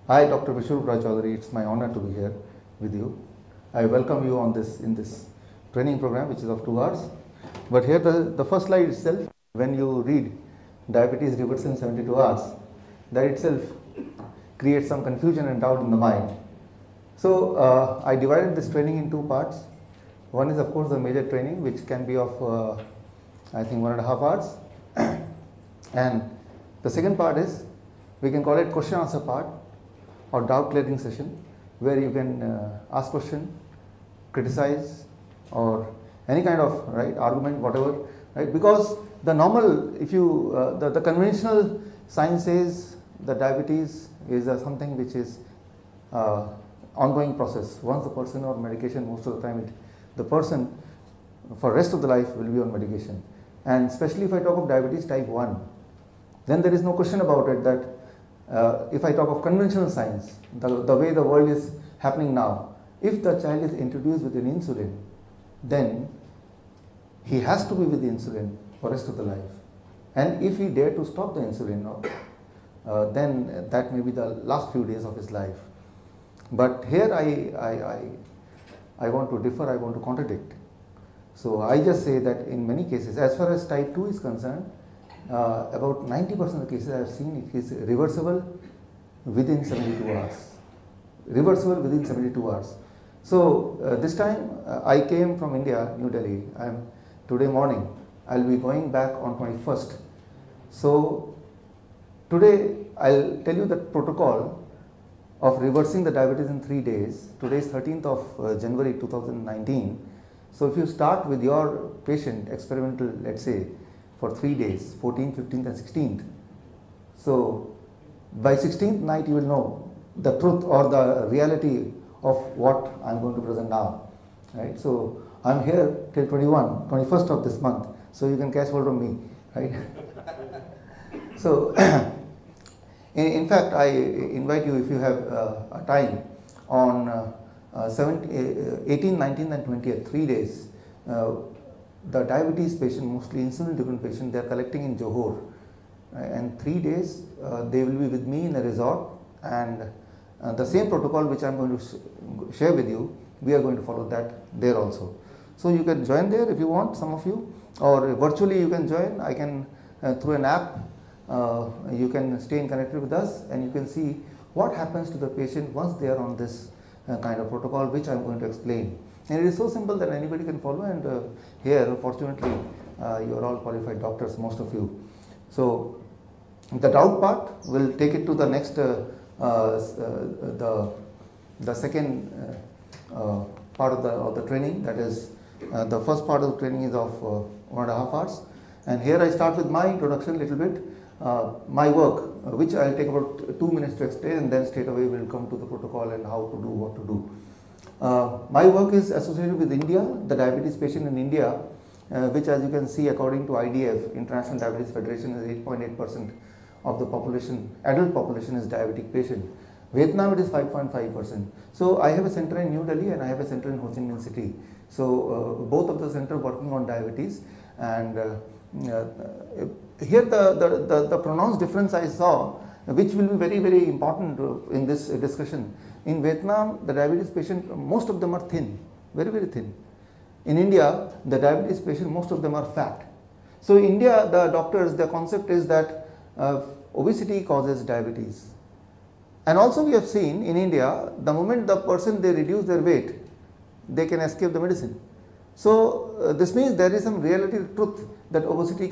Hi, Dr. Vishnu Chaudhary. It's my honor to be here with you. I welcome you on this training program, which is of 2 hours. But here, the first slide itself, when you read diabetes reversal in 72 hours, that itself creates some confusion and doubt in the mind. So I divided this training in 2 parts. One is, of course, the major training, which can be of I think 1.5 hours, and the second part is, we can call it question answer part or doubt clearing session, where you can ask question, criticize, or any kind of argument, whatever, right? Because the normal, if you the conventional science says that diabetes is something which is ongoing process. Once the person on medication, most of the time the person for rest of the life will be on medication. And especially if I talk of diabetes type 1, then there is no question about it that if I talk of conventional science, the way the world is happening now, if the child is introduced with an insulin, then he has to be with the insulin for rest of the life. And if he dare to stop the insulin, then that may be the last few days of his life. But here I want to differ, I want to contradict. So I just say that in many cases, as far as type 2 is concerned, about 90% of the cases I have seen, it is reversible within 72 hours. Reversible within 72 hours. So this time I came from India, New Delhi. Today morning I will be going back on 21st. So today I will tell you the protocol of reversing the diabetes in 3 days. Today is 13th of January 2019. So if you start with your patient experimental, let's say, for 3 days, 14th, 15th and 16th. So by 16th night you will know the truth or the reality of what I am going to present now. Right? So I am here till 21st of this month. So you can catch hold of me. Right? So in fact, I invite you, if you have a time, on 18, 19 and 20th, 3 days, the diabetes patient, mostly insulin dependent patient, they are collecting in Johor, and 3 days they will be with me in a resort, and the same protocol which I am going to share with you, we are going to follow that there also. So you can join there if you want, some of you, or virtually you can join. I can through an app, you can stay in connected with us, and you can see what happens to the patient once they are on this kind of protocol, which I am going to explain. And it is so simple that anybody can follow, and here fortunately you are all qualified doctors, most of you. So the doubt part will take it to the next the second part of the training, that is the first part of the training is of 1.5 hours, and here I start with my introduction a little bit, my work, which I will take about 2 minutes to explain, and then straight away we will come to the protocol and how to do what to do. My work is associated with India, the diabetes patient in India, which, as you can see, according to IDF, International Diabetes Federation, is 8.8% of the population, adult population is diabetic patient. Vietnam, it is 5.5%. So I have a center in New Delhi and I have a center in Ho Chi Minh City. So both of the centers working on diabetes, and here the pronounced difference I saw, which will be very, very important in this discussion. In Vietnam, the diabetes patient, most of them are thin, very, very thin. In India, the diabetes patient, most of them are fat. So in India, the doctors, the concept is that obesity causes diabetes. And also we have seen in India, the moment the person they reduce their weight, they can escape the medicine. So this means there is some reality truth that obesity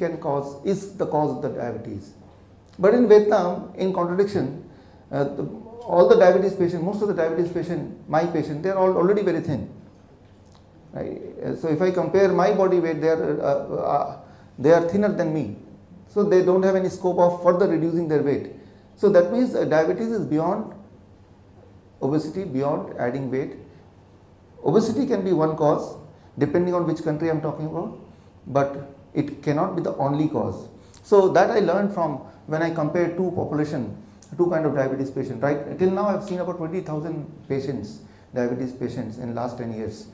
is the cause of the diabetes. But in Vietnam, in contradiction, all the diabetes patients, most of the diabetes patient, my patient, they are all already very thin. Right? So if I compare my body weight, they are thinner than me. So they don't have any scope of further reducing their weight. So that means diabetes is beyond obesity, beyond adding weight. Obesity can be one cause, depending on which country I am talking about, but it cannot be the only cause. So that I learned from when I compared two kind of diabetes patients. Right till now I have seen about 20,000 patients, diabetes patients in last 10 years.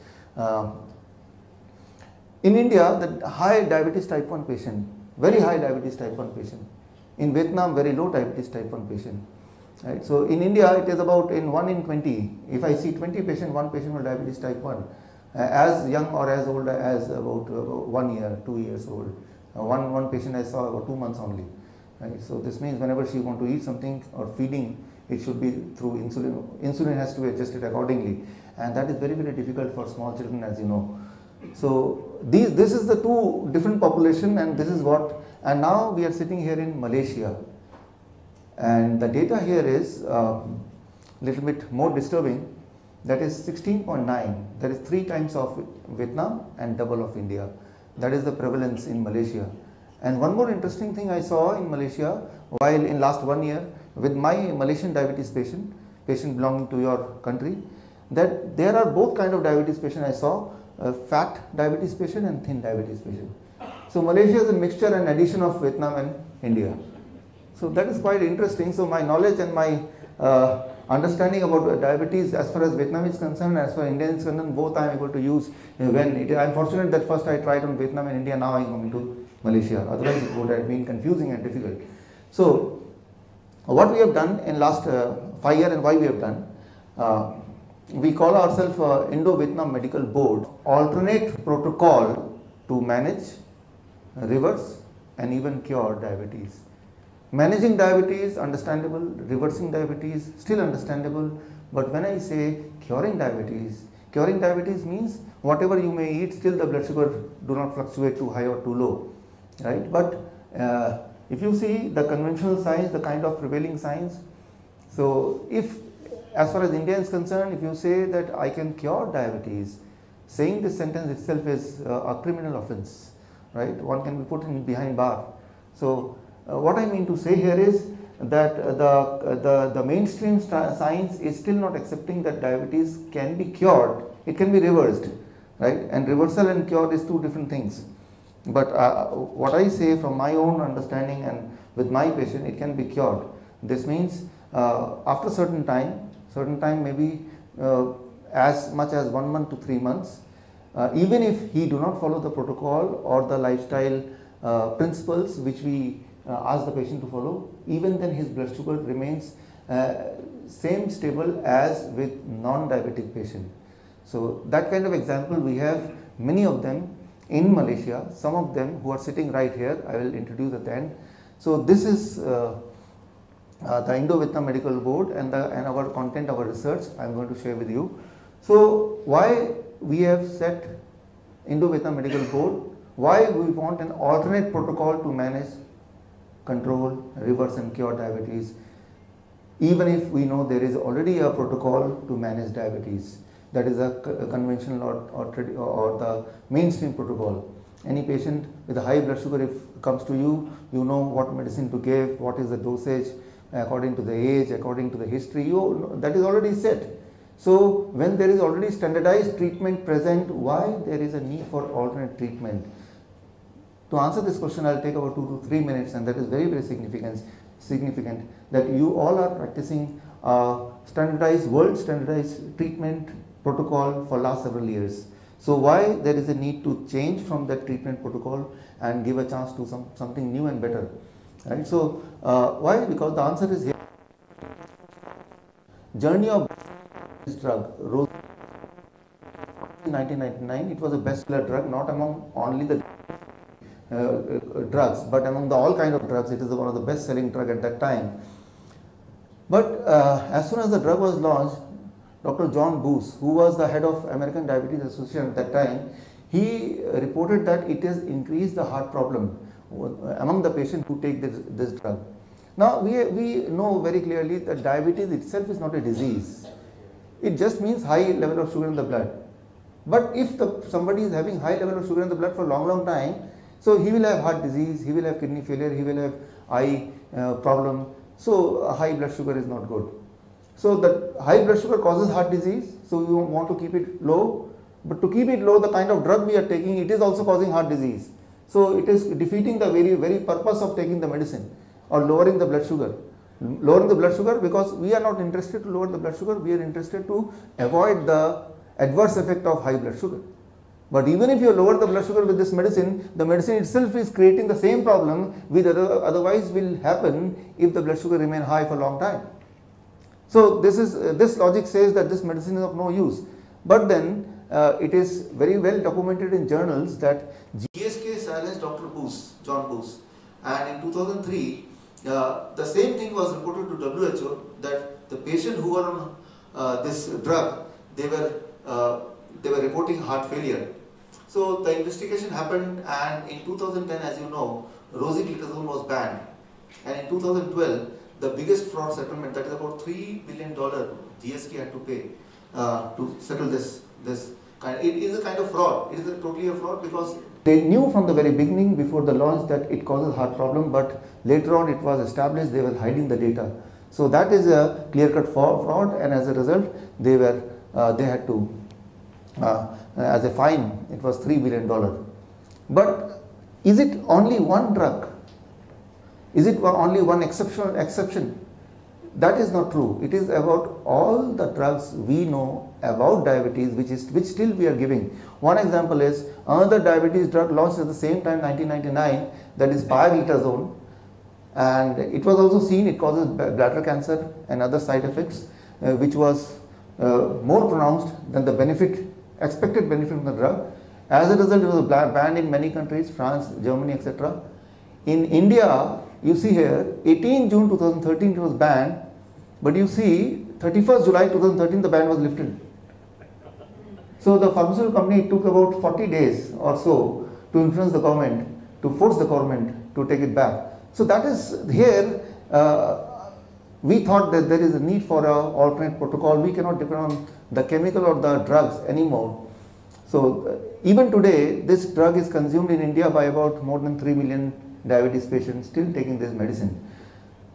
In India, the high diabetes type 1 patient, very high diabetes type 1 patient. In Vietnam, very low diabetes type 1 patient. Right? So in India, it is about in 1 in 20. If I see 20 patients, one patient with diabetes type 1, as young or as old as about 1 year, 2 years old. One patient I saw about 2 months only. Right? So this means whenever she want to eat something or feeding, it should be through insulin. Insulin has to be adjusted accordingly, and that is very, very difficult for small children, as you know. So this is the two different population, and this is what. And now we are sitting here in Malaysia, and the data here is little bit more disturbing. That is 16.9. That is 3 times of Vietnam and double of India. That is the prevalence in Malaysia. And one more interesting thing I saw in Malaysia while in last 1 year with my Malaysian diabetes patient belonging to your country, that there are both kind of diabetes patient I saw, fat diabetes patient and thin diabetes patient. So Malaysia is a mixture and addition of Vietnam and India. So that is quite interesting. So my knowledge and my understanding about diabetes as far as Vietnam is concerned, as far as India is concerned, both I am able to use when it, I am fortunate that first I tried on Vietnam and India, now I am coming to Malaysia. Otherwise it would have been confusing and difficult. So what we have done in last 5 years and why we have done, we call ourselves Indo-Vietnam Medical Board, alternate protocol to manage, reverse and even cure diabetes. Managing diabetes, understandable. Reversing diabetes, still understandable. But when I say curing diabetes means whatever you may eat, still the blood sugar do not fluctuate too high or too low, right? But if you see the conventional science, the kind of prevailing science, so if as far as India is concerned, if you say that I can cure diabetes, saying this sentence itself is a criminal offense, right? One can be put in behind bar. So what I mean to say here is that the mainstream science is still not accepting that diabetes can be cured. It can be reversed, right? And reversal and cure is two different things. But what I say from my own understanding and with my patient, it can be cured. This means after certain time maybe as much as 1 month to 3 months, even if he do not follow the protocol or the lifestyle principles which we ask the patient to follow, even then his blood sugar remains same stable as with non-diabetic patient. So that kind of example we have many of them in Malaysia, some of them who are sitting right here, I will introduce at the end. So this is the Indo-Vietnam Medical Board and our content, our research I am going to share with you. So why we have set Indo-Vietnam Medical Board, why we want an alternate protocol to manage, control, reverse and cure diabetes, even if we know there is already a protocol to manage diabetes, that is a conventional or the mainstream protocol. Any patient with a high blood sugar, if comes to you, you know what medicine to give, what is the dosage, according to the age, according to the history, that is already set. So when there is already standardized treatment present, why there is a need for alternate treatment? To answer this question, I will take about 2 to 3 minutes, and that is very, very significant that you all are practicing world standardized treatment protocol for last several years. So why there is a need to change from that treatment protocol and give a chance to something new and better, right? So why? Because the answer is here. Journey of this drug rose in 1999. It was a bestseller drug, not among only the drugs, but among all kind of drugs, it is one of the best selling drug at that time. But as soon as the drug was launched, Dr. John Booth, who was the head of American Diabetes Association at that time, he reported that it has increased the heart problem among the patients who take this drug. Now we know very clearly that diabetes itself is not a disease. It just means high level of sugar in the blood. But if somebody is having high level of sugar in the blood for a long time, so he will have heart disease, he will have kidney failure, he will have eye problem. So high blood sugar is not good. So the high blood sugar causes heart disease, so you want to keep it low. But to keep it low, the kind of drug we are taking, it is also causing heart disease. So it is defeating the very purpose of taking the medicine or lowering the blood sugar. Lowering the blood sugar, because we are not interested to lower the blood sugar, we are interested to avoid the adverse effect of high blood sugar. But even if you lower the blood sugar with this medicine, the medicine itself is creating the same problem which otherwise will happen if the blood sugar remain high for a long time. So this logic says that this medicine is of no use. But then it is very well documented in journals that GSK silenced Dr. Booth, John Booth, and in 2003 the same thing was reported to WHO, that the patient who were on this drug, they were reporting heart failure. So the investigation happened, and in 2010, as you know, rosiglitazone was banned, and in 2012 the biggest fraud settlement, that is about $3 billion, GSK had to pay to settle this kind. It is a kind of fraud. It is totally a fraud, because they knew from the very beginning before the launch that it causes heart problem, but later on it was established they were hiding the data. So that is a clear-cut fraud, and as a result they had to as a fine, it was $3 billion. But is it only one drug? Is it only one exception? That is not true. It is about all the drugs we know about diabetes, which still we are giving. One example is another diabetes drug launched at the same time, 1999, that is pioglitazone, and it was also seen it causes bladder cancer and other side effects, which was more pronounced than the expected benefit from the drug. As a result, it was banned in many countries, France, Germany, etc. In India, you see here, 18 June 2013 it was banned, but you see 31st July 2013 the ban was lifted. So the pharmaceutical company took about 40 days or so to influence the government, to force the government to take it back. So that is here, we thought that there is a need for an alternate protocol. We cannot depend on the chemical or the drugs anymore. So even today, this drug is consumed in India by about more than 3 million diabetes patients still taking this medicine.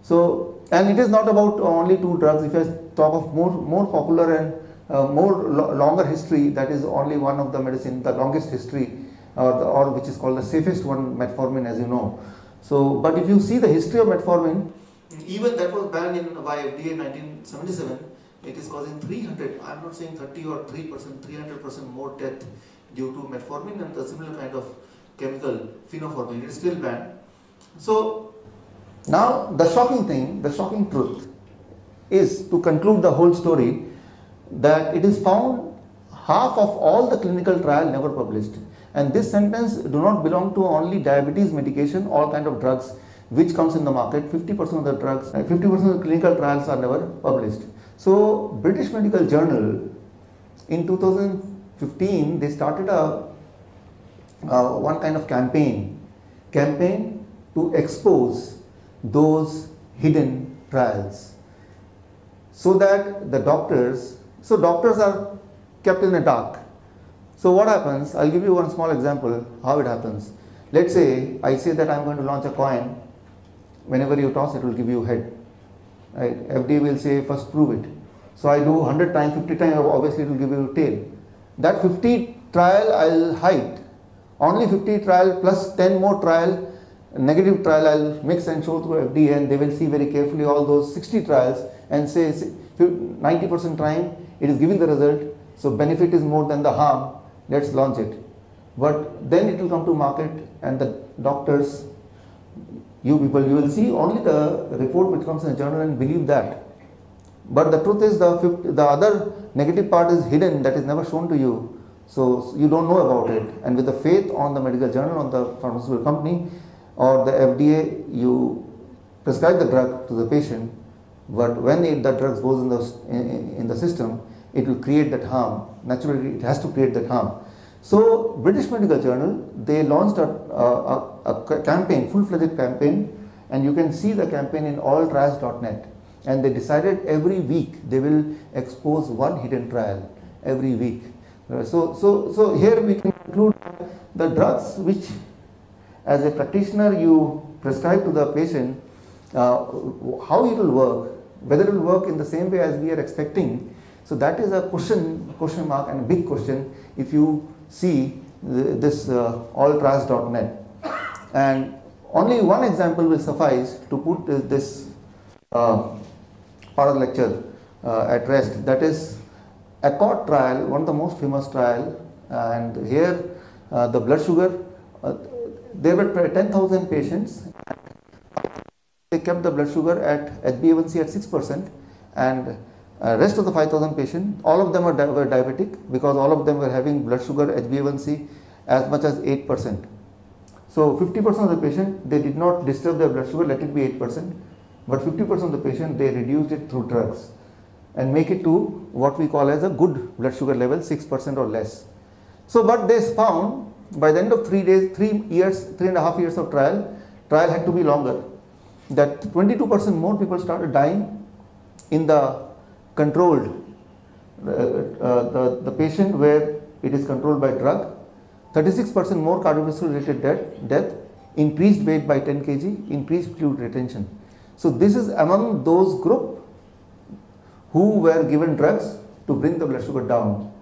So, and it is not about only two drugs. If I talk of more popular and longer history, that is only one of the medicine, the longest history, or which is called the safest one, metformin, as you know. So, but if you see the history of metformin, even that was banned by FDA in 1977. It is causing 300, I'm not saying 30 or 3%, 300% more death due to metformin and the similar kind of chemical, phenoformin. It is still banned. So now the shocking thing, the shocking truth is, to conclude the whole story, that it is found half of all the clinical trial never published. And this sentence do not belong to only diabetes medication, all kind of drugs which comes in the market. 50% of the drugs, 50% of the clinical trials are never published. So British Medical Journal in 2015 they started one kind of campaign to expose those hidden trials, so that the doctors are kept in the dark. So what happens? I'll give you one small example how it happens. Let's say I say that I'm going to launch a coin. Whenever you toss, it will give you head. Right? FDA will say first prove it. So I do 100 times, 50 times, obviously it will give you tail. That 50 trial I'll hide. Only 50 trial plus 10 more trial, negative trial I'll mix and show through FDA, and they will see very carefully all those 60 trials and say 90% time it is giving the result, so benefit is more than the harm, let's launch it. But then it will come to market, and the doctors, you people, you will see only the report which comes in the journal and believe that. But the truth is the other negative part is hidden, that is never shown to you. So you don't know about it. And with the faith on the medical journal, on the pharmaceutical company or the FDA, you prescribe the drug to the patient. But when the drug goes in the system, it will create that harm. Naturally, it has to create that harm. So British Medical Journal, they launched a campaign, full-fledged campaign, and you can see the campaign in alltrials.net. And they decided every week they will expose one hidden trial every week. So here we can include the drugs which, as a practitioner, you prescribe to the patient, how it will work, whether it will work in the same way as we are expecting. So that is a question mark and a big question if you see this alltrials.net. And only one example will suffice to put this part of the lecture at rest. That is ACCORD trial, one of the most famous trial, and here the blood sugar, there were 10,000 patients. They kept the blood sugar at HbA1c at 6%, and rest of the 5,000 patients, all of them were diabetic, because all of them were having blood sugar HbA1c as much as 8%. So 50% of the patient, they did not disturb their blood sugar, let it be 8%, but 50% of the patient, they reduced it through drugs and make it to what we call as a good blood sugar level, 6% or less. So what they found, by the end of 3.5 years of trial had to be longer, that 22% more people started dying in the controlled, the patient where it is controlled by drug, 36% more cardiovascular related death, increased weight by 10 kg, increased fluid retention. So this is among those group who were given drugs to bring the blood sugar down.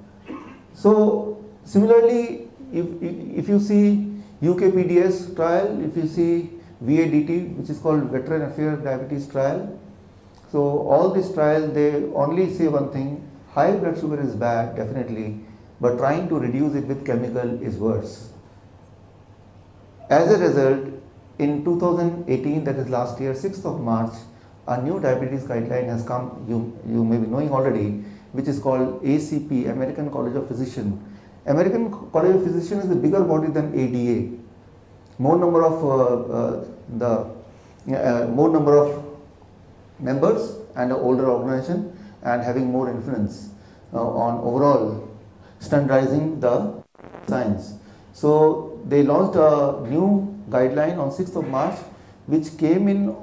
So similarly, if you see UKPDS trial, if you see VADT, which is called Veteran Affairs Diabetes Trial, so all these trials, they only say one thing: high blood sugar is bad, definitely, but trying to reduce it with chemical is worse. As a result, in 2018, that is last year, 6th of March, a new diabetes guideline has come, you may be knowing already, which is called ACP, American College of Physicians. American College of Physicians is a bigger body than ADA. More number of members and an older organization, and having more influence on overall standardizing the science. So they launched a new guideline on 6th of March, which came in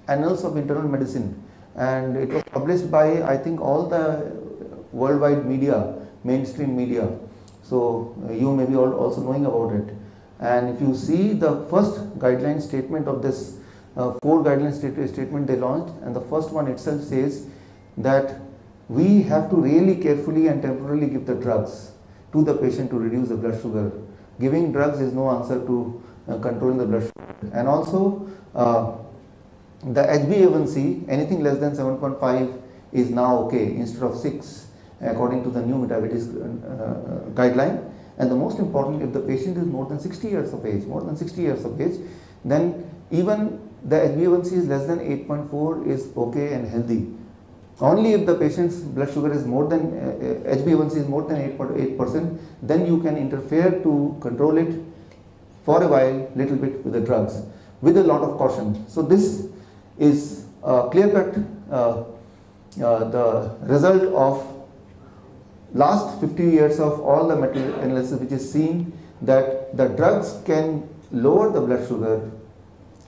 Annals of Internal Medicine, and it was published by, I think, all the worldwide media, mainstream media. So you may be also knowing about it. And if you see the first guideline statement of this 4 guideline statement they launched, and the first one itself says that we have to really carefully and temporarily give the drugs to the patient to reduce the blood sugar. Giving drugs is no answer to controlling the blood sugar. And also the HbA1c, anything less than 7.5 is now okay instead of 6 according to the new diabetes guideline. And the most important, if the patient is more than 60 years of age, then even the HbA1c is less than 8.4 is okay and healthy. Only if the patient's blood sugar is more than, HbA1c is more than 8.8%, then you can interfere to control it for a while, little bit with the drugs, with a lot of caution. So this is clear-cut the result of last 50 years of all the material analysis, which is seen that the drugs can lower the blood sugar,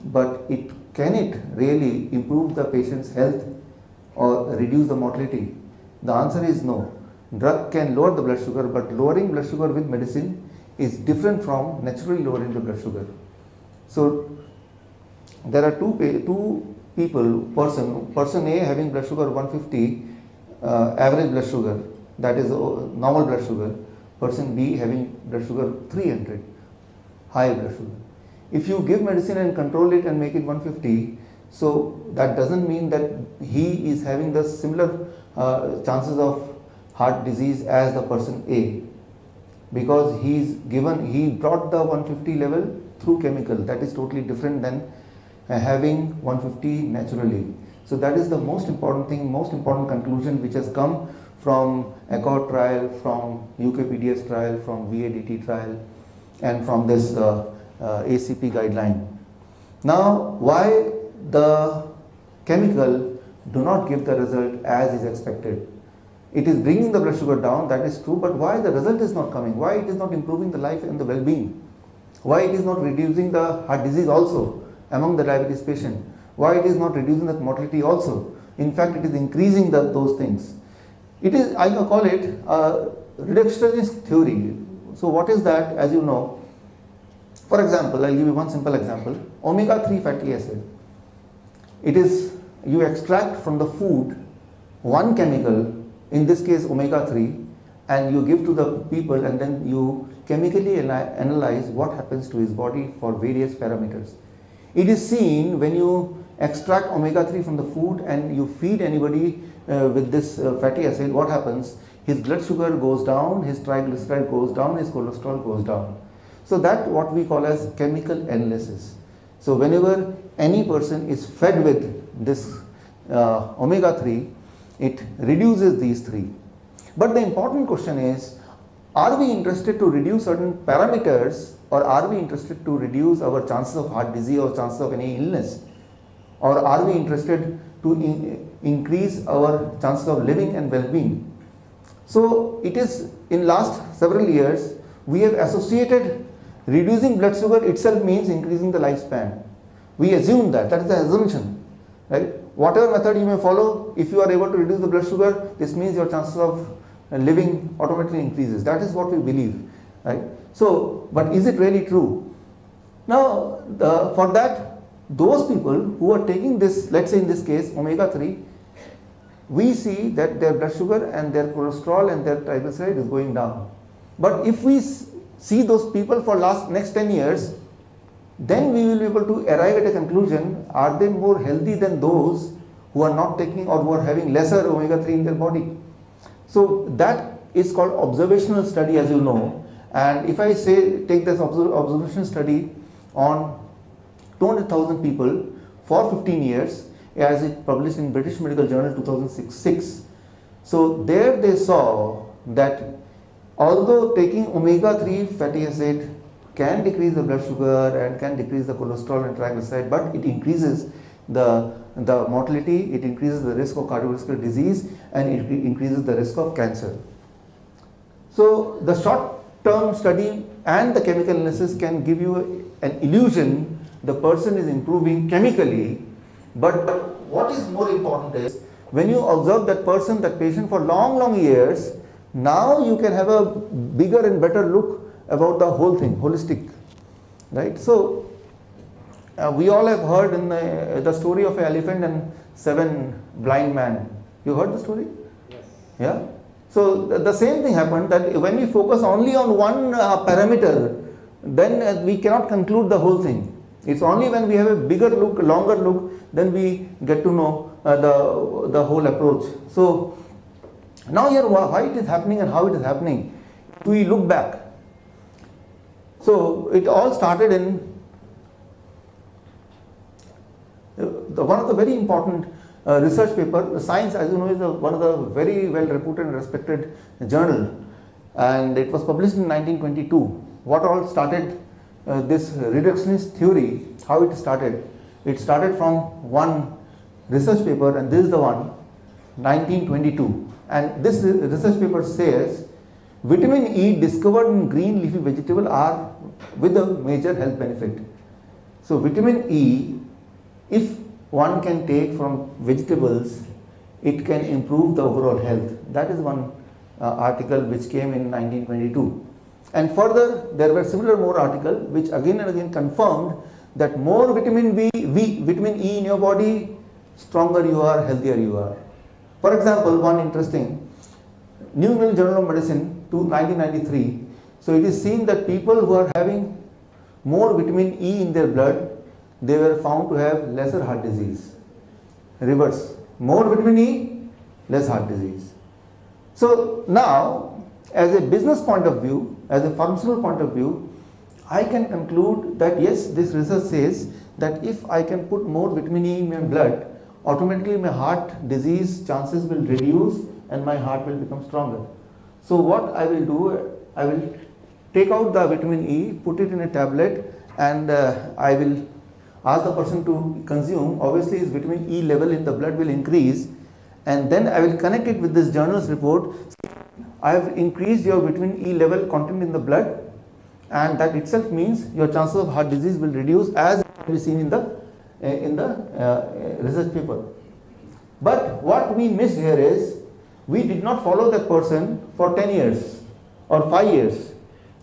but can it really improve the patient's health or reduce the mortality? The answer is no. Drug can lower the blood sugar, but lowering blood sugar with medicine is different from naturally lowering the blood sugar. So there are two people, person A having blood sugar 150, average blood sugar, that is normal blood sugar, person B having blood sugar 300, high blood sugar. If you give medicine and control it and make it 150, so that doesn't mean that he is having the similar chances of heart disease as the person A, because he brought the 150 level through chemical. That is totally different than having 150 naturally. So that is the most important thing, most important conclusion which has come from ACCORD trial, from UKPDS trial, from VADT trial, and from this ACP guideline. Now, why the chemical do not give the result as is expected? It is bringing the blood sugar down, that is true, but why the result is not coming? Why it is not improving the life and the well-being? Why it is not reducing the heart disease also among the diabetes patient? Why it is not reducing the mortality also? In fact, it is increasing those things. It is, I call it a reductionist theory. So what is that? As you know, for example, I'll give you one simple example. Omega-3 fatty acid. It is, you extract from the food one chemical, in this case omega-3, and you give to the people, and then you chemically analyze what happens to his body for various parameters. It is seen when you extract omega-3 from the food and you feed anybody with this fatty acid, what happens? His blood sugar goes down, his triglyceride goes down, his cholesterol goes down. So that what we call as chemical analysis. So whenever any person is fed with this omega-3, It reduces these three. But the important question is, are we interested to reduce certain parameters, or are we interested to reduce our chances of heart disease or chances of any illness? Or are we interested to increase our chances of living and well-being? So it is, in last several years, we have associated reducing blood sugar itself means increasing the lifespan. We assume that is the assumption, right? Whatever method you may follow, if you are able to reduce the blood sugar, this means your chances of living automatically increases. That is what we believe, right? So, but is it really true? Now, for that, those people who are taking this, let's say in this case, omega-3, we see that their blood sugar and their cholesterol and their triglyceride is going down. But if we see those people for next 10 years, then we will be able to arrive at a conclusion, are they more healthy than those who are not taking or who are having lesser omega-3 in their body? So that is called observational study, as you know. And if I say take this observational study on 200,000 people for 15 years, as it published in British Medical Journal 2006. So there they saw that although taking omega-3 fatty acid can decrease the blood sugar and can decrease the cholesterol and triglyceride, but it increases the mortality, it increases the risk of cardiovascular disease, and it increases the risk of cancer. So the short-term study and the chemical analysis can give you an illusion the person is improving chemically, but what is more important is when you observe that person, that patient for long years, now you can have a bigger and better look about the whole thing, holistic, right? So we all have heard in the story of an elephant and 7 blind men. You heard the story? Yes. Yeah. So the same thing happened, that when we focus only on one parameter, then we cannot conclude the whole thing. It's only when we have a bigger look, longer look, then we get to know the whole approach. So now here, why it is happening and how it is happening, we look back. So it all started in one of the very important research paper. Science, as you know, is one of the very well reputed and respected journal, and it was published in 1922. What all started this reductionist theory, how it started? It started from one research paper, and this is the one, 1922. And this research paper says, vitamin E discovered in green leafy vegetable are with a major health benefit. So vitamin E, if one can take from vegetables, it can improve the overall health. That is one article which came in 1922. And further, there were similar more articles which again and again confirmed that more vitamin vitamin E in your body, stronger you are, healthier you are. For example, one interesting, New England Journal of Medicine, 1993. So it is seen that people who are having more vitamin E in their blood, they were found to have lesser heart disease. Reverse, more vitamin E, less heart disease. So now, as a business point of view, as a pharmaceutical point of view, I can conclude that yes, this research says that if I can put more vitamin E in my blood, automatically my heart disease chances will reduce and my heart will become stronger. So what I will do, I will take out the vitamin E, put it in a tablet, and I will ask the person to consume. Obviously his vitamin E level in the blood will increase, and then I will connect it with this journal's report. I have increased your vitamin E level content in the blood, and that itself means your chances of heart disease will reduce, as we seen in the research paper. But what we missed here is, we did not follow that person for 10 years or 5 years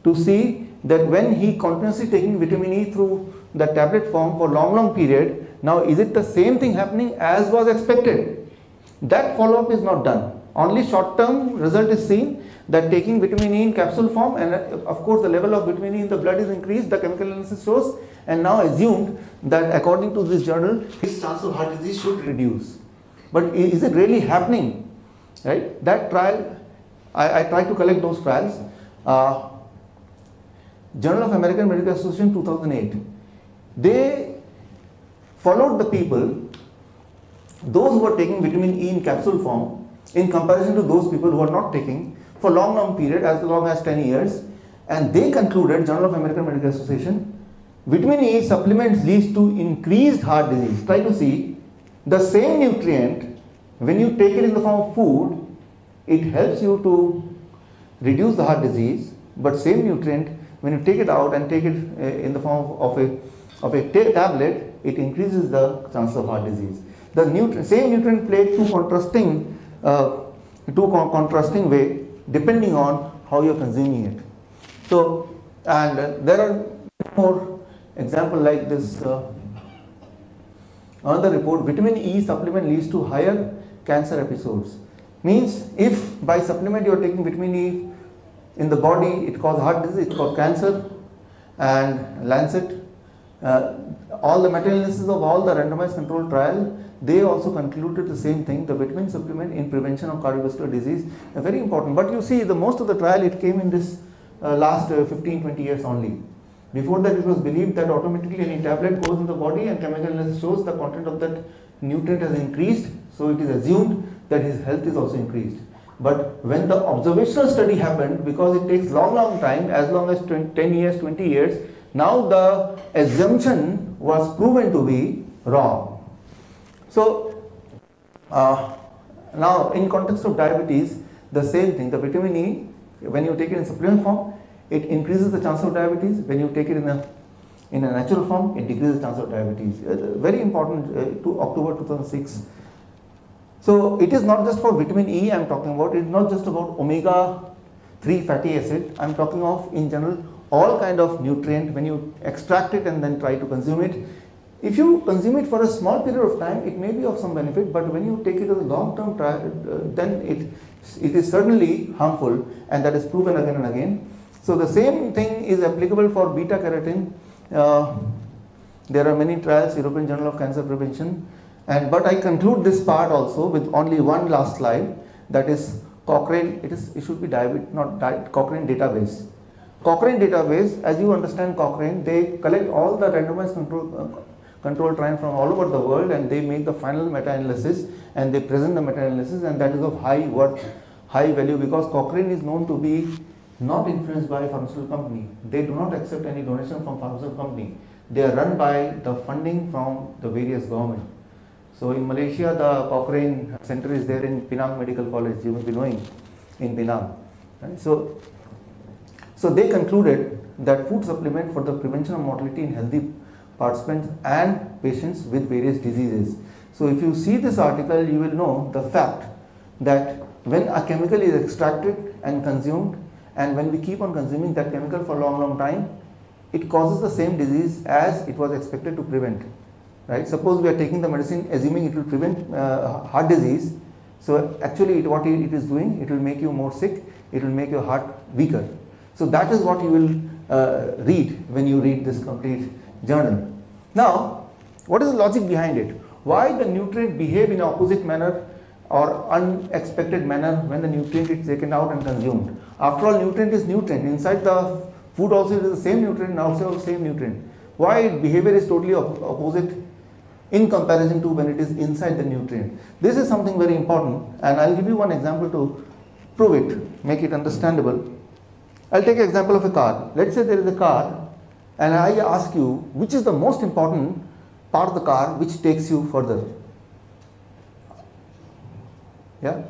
to see that when he continuously taking vitamin E through the tablet form for long period, now is it the same thing happening as was expected? That follow-up is not done. Only short-term result is seen, that taking vitamin E in capsule form, and of course the level of vitamin E in the blood is increased, the chemical analysis shows, and now assumed that according to this journal, his chance of heart disease should reduce. But is it really happening? Right? That trial, I tried to collect those trials. Journal of American Medical Association 2008. They followed the people, those who were taking vitamin E in capsule form, in comparison to those people who are not taking for long period, as long as 10 years. And they concluded, Journal of American Medical Association, vitamin E supplements leads to increased heart disease. Try to see, the same nutrient, when you take it in the form of food, it helps you to reduce the heart disease, but same nutrient, when you take it out and take it in the form of a tablet, it increases the chance of heart disease. The same nutrient played two contrasting way depending on how you're consuming it. So, and there are more example like this. Another report, vitamin E supplement leads to higher cancer episodes. Means if by supplement you are taking vitamin E in the body, it causes heart disease, it causes cancer. And Lancet, all the meta-analysis of all the randomized controlled trial, they also concluded the same thing, the vitamin supplement in prevention of cardiovascular disease, very important. But you see, the most of the trial, it came in this last 15-20 years only. Before that, it was believed that automatically any tablet goes in the body and chemical analysis shows the content of that nutrient has increased, so it is assumed that his health is also increased. But when the observational study happened, because it takes long time, as long as 10 years, 20 years, now the assumption was proven to be wrong. So, now in context of diabetes, the same thing, the vitamin E, when you take it in supplement form, it increases the chance of diabetes. When you take it in a natural form, it decreases the chance of diabetes. Very important, to October 2006. So it is not just for vitamin E I am talking about, it is not just about omega-3 fatty acid, I am talking of in general all kind of nutrient. When you extract it and then try to consume it, if you consume it for a small period of time, it may be of some benefit, but when you take it as a long-term trial, then it is certainly harmful, and that is proven again and again. So the same thing is applicable for beta carotene. There are many trials, European Journal of Cancer Prevention. But I conclude this part also with only one last slide, that is Cochrane. It should be Cochrane database. Cochrane database, as you understand Cochrane, they collect all the randomized control trial from all over the world, and they make the final meta-analysis and they present the meta-analysis, and that is of high worth, high value, because Cochrane is known to be not influenced by a pharmaceutical company. They do not accept any donation from pharmaceutical company. They are run by the funding from the various government. So in Malaysia, the Cochrane Center is there in Penang Medical College, you may be knowing, in Penang. Right? So they concluded that food supplement for the prevention of mortality in healthy participants and patients with various diseases. So if you see this article, you will know the fact that when a chemical is extracted and consumed, and when we keep on consuming that chemical for a long time, it causes the same disease as it was expected to prevent. Right? Suppose we are taking the medicine assuming it will prevent heart disease. So actually what it is doing, it will make you more sick, it will make your heart weaker. So that is what you will read when you read this complete journal. Now, what is the logic behind it? Why the nutrient behave in opposite manner or unexpected manner when the nutrient is taken out and consumed? After all, nutrient is nutrient. Inside the food also it is the same nutrient and also the same nutrient. Why behavior is totally opposite in comparison to when it is inside the nutrient? This is something very important, and I'll give you one example to prove it, make it understandable. I'll take an example of a car. Let's say there is a car, and I ask you, which is the most important part of the car which takes you further? Yeah?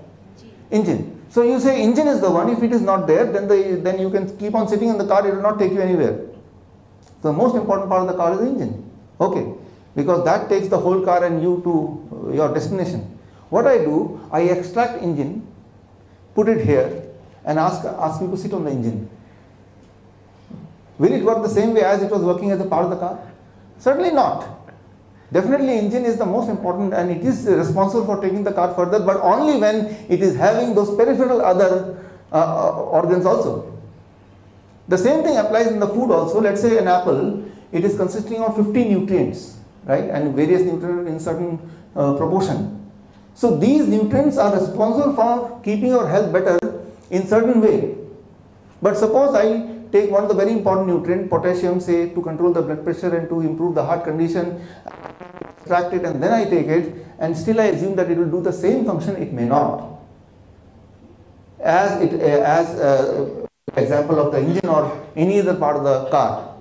Engine. So you say engine is the one. If it is not there, then you can keep on sitting in the car, it will not take you anywhere. So the most important part of the car is the engine. Okay. Because that takes the whole car and you to your destination. What I do, I extract engine, put it here, and ask you to sit on the engine. Will it work the same way as it was working as a part of the car? Certainly not. Definitely engine is the most important, and it is responsible for taking the car further, but only when it is having those peripheral other organs also. The same thing applies in the food also. Let's say an apple, it is consisting of 50 nutrients, right, and various nutrients in certain proportion. So these nutrients are responsible for keeping your health better in certain way. But suppose I take one of the very important nutrient, potassium, say, to control the blood pressure and to improve the heart condition, extract it and then I take it, and still I assume that it will do the same function. It may not. as example of the engine or any other part of the car.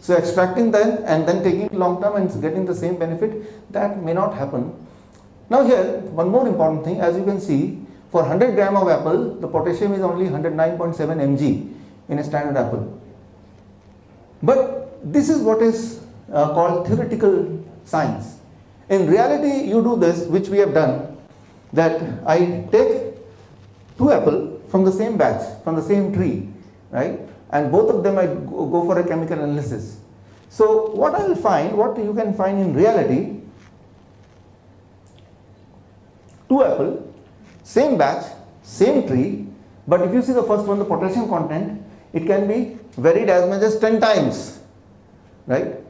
So extracting that and then taking it long term and getting the same benefit, that may not happen. Now here, one more important thing, as you can see, for 100 gram of apple, the potassium is only 109.7 mg in a standard apple. But this is what is called theoretical science. In reality, you do this, which we have done, that I take 2 apples from the same batch, from the same tree, right? And both of them I go for a chemical analysis. So what I will find, what you can find in reality, 2 apples, same batch, same tree, but if you see the first one, the potassium content, it can be varied as much as 10 times, right?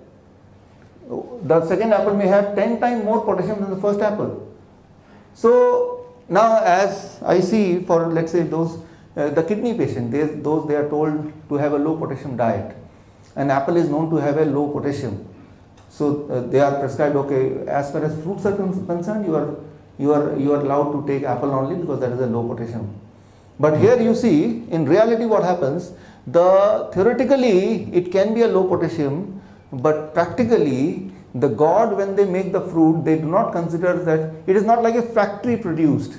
The second apple may have 10 times more potassium than the first apple. So now as I see for, let's say, those the kidney patient, they are told to have a low potassium diet. An apple is known to have a low potassium. So they are prescribed, okay, as far as fruits are concerned, you are allowed to take apple only because that is a low potassium. But here you see, in reality what happens, theoretically it can be a low potassium, but practically the God, when they make the fruit, they do not consider that it is not like a factory produced.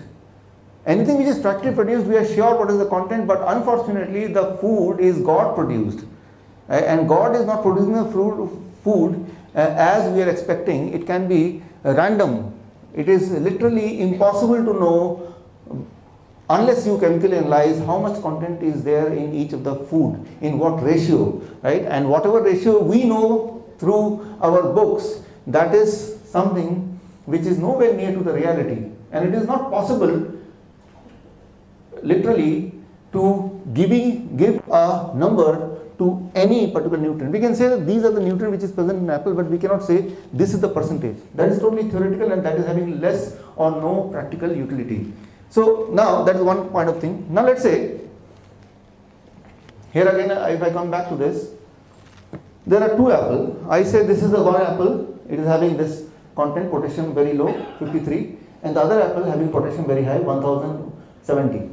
Anything which is factory produced, we are sure what is the content, but unfortunately the food is God produced. And God is not producing the food as we are expecting. It can be random. It is literally impossible to know unless you chemically analyze how much content is there in each of the food, in what ratio, right? And whatever ratio we know through our books, that is something which is nowhere near to the reality. And it is not possible literally to give a number to any particular nutrient. We can say that these are the nutrient which is present in apple, but we cannot say this is the percentage. That is totally theoretical and that is having less or no practical utility. So now that is one point of thing. Now let's say, here again if I come back to this, there are 2 apples. I say this is the one apple, it is having this content, potassium very low, 53, and the other apple having potassium very high, 1070.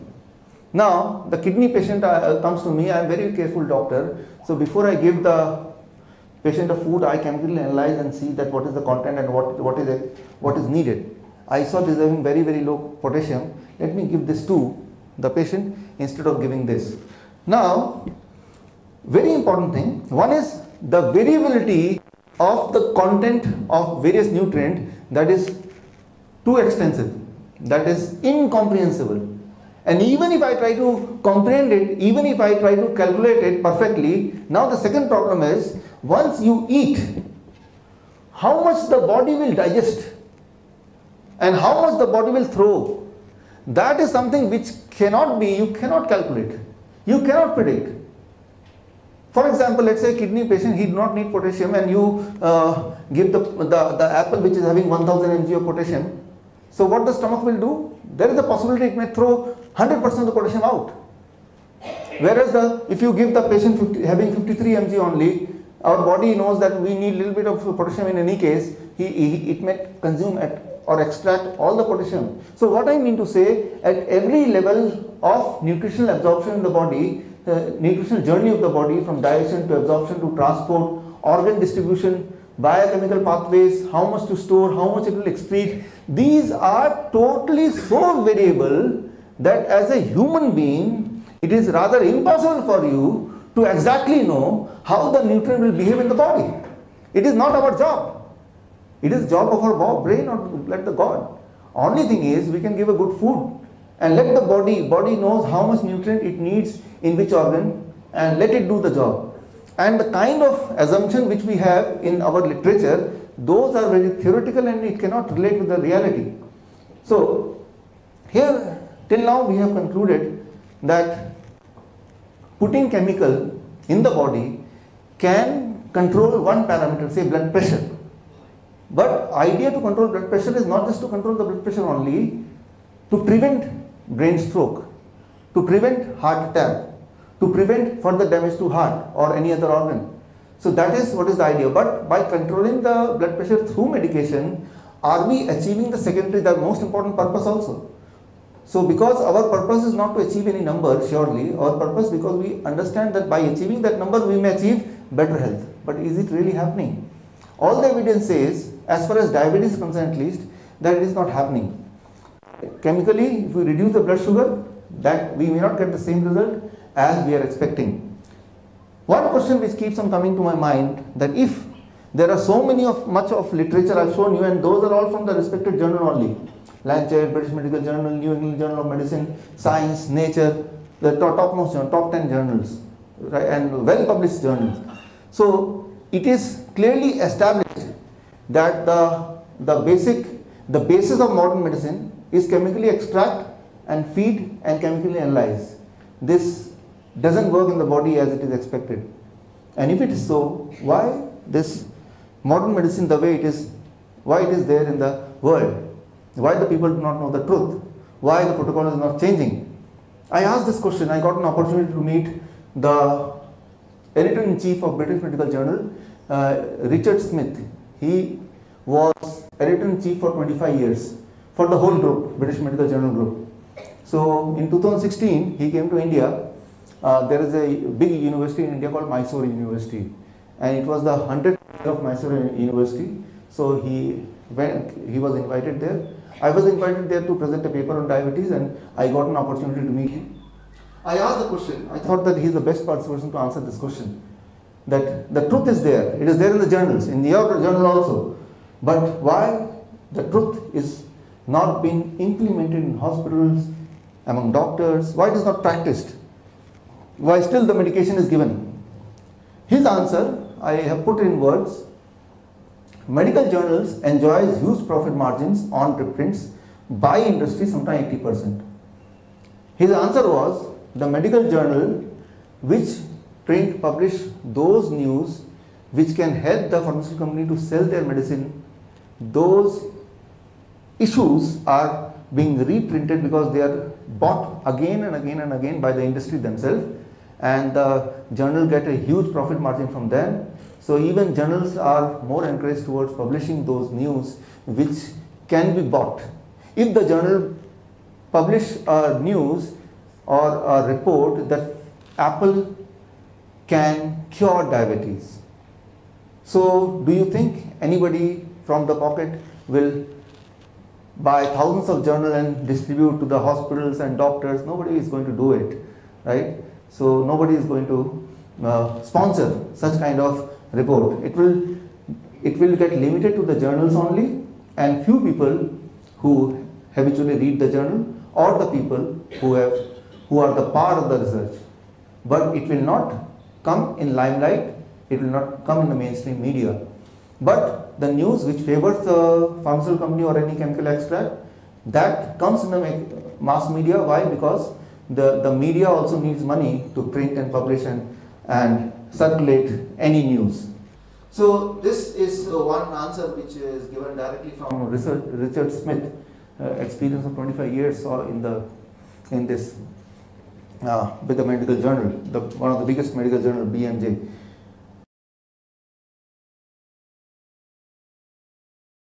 Now the kidney patient comes to me. I am very careful doctor, so before I give the patient a food, I chemically analyze and see that what is the content and what is needed. I saw this having very low potassium. Let me give this to the patient instead of giving this. Now, very important thing, one is the variability of the content of various nutrients, that is too extensive, that is incomprehensible. And even if I try to comprehend it, even if I try to calculate it perfectly, now the second problem is, once you eat, how much the body will digest and how much the body will throw, that is something which you cannot calculate, you cannot predict. For example, let's say a kidney patient, he does not need potassium, and you give the apple which is having 1000 mg of potassium. So what the stomach will do? There is a possibility it may throw 100% of the potassium out. Whereas if you give the patient having 53 mg only, our body knows that we need a little bit of potassium in any case, it may consume or extract all the potassium. So what I mean to say, at every level of nutritional absorption in the body, the nutritional journey of the body, from digestion to absorption to transport, organ distribution, biochemical pathways, how much to store, how much it will excrete, these are totally so variable that as a human being, it is rather impossible for you to exactly know how the nutrient will behave in the body. It is not our job. It is job of our brain or let the God. Only thing is, we can give a good food and let the body knows how much nutrient it needs in which organ and let it do the job. And the kind of assumption which we have in our literature, those are very theoretical and it cannot relate with the reality. So here till now we have concluded that putting chemical in the body can control one parameter, say blood pressure. But idea to control blood pressure is not just to control the blood pressure only, to prevent brain stroke, to prevent heart attack, to prevent further damage to heart or any other organ. So that is what is the idea. But by controlling the blood pressure through medication, are we achieving the secondary, the most important purpose also? So because our purpose is not to achieve any number, surely, our purpose because we understand that by achieving that number we may achieve better health. But is it really happening? All the evidence says, as far as diabetes is concerned at least, that it is not happening. Chemically, if we reduce the blood sugar, that we may not get the same result as we are expecting. One question which keeps on coming to my mind, that if there are so much of literature I've shown you, and those are all from the respected journal only, Lancet, British Medical Journal, New England Journal of Medicine, Science, Nature, the topmost journal, top 10 journals, right, and well-published journals. So it is clearly established that the basis of modern medicine is chemically extract and feed and chemically analyze. This doesn't work in the body as it is expected. And if it is so, why this modern medicine the way it is, why it is there in the world? Why the people do not know the truth? Why the protocol is not changing? I asked this question. I got an opportunity to meet the editor-in-chief of British Medical Journal, Richard Smith. He was editor-in-chief for 25 years for the whole group, British Medical Journal group. So in 2016, he came to India. There is a big university in India called Mysore University, and it was the 100th year of Mysore University. So he was invited there. I was invited there to present a paper on diabetes, and I got an opportunity to meet him. I asked the question. I thought that he is the best person to answer this question. That the truth is there. It is there in the journals, in your journal also. But why the truth is not being implemented in hospitals, among doctors? Why it is not practiced? Why still the medication is given? His answer, I have put in words. Medical journals enjoys huge profit margins on reprints by industry, sometimes 80%. His answer was, the medical journal which publish those news which can help the pharmaceutical company to sell their medicine, those issues are being reprinted because they are bought again and again and again by the industry themselves, and the journal get a huge profit margin from them. So even journals are more encouraged towards publishing those news which can be bought. If the journal publish a news or a report that Apple can cure diabetes, so do you think anybody from the pocket will buy thousands of journals and distribute to the hospitals and doctors? Nobody is going to do it, right? So nobody is going to sponsor such kind of report. It will get limited to the journals only, and few people who habitually read the journal, or the people who are the part of the research. But it will not come in limelight. It will not come in the mainstream media. But the news which favors the pharmaceutical company or any chemical extract, that comes in the mass media. Why? Because the media also needs money to print and publish and circulate any news. So this is one answer which is given directly from Richard Smith, experience of 25 years in this with the medical journal, one of the biggest medical journal, BMJ.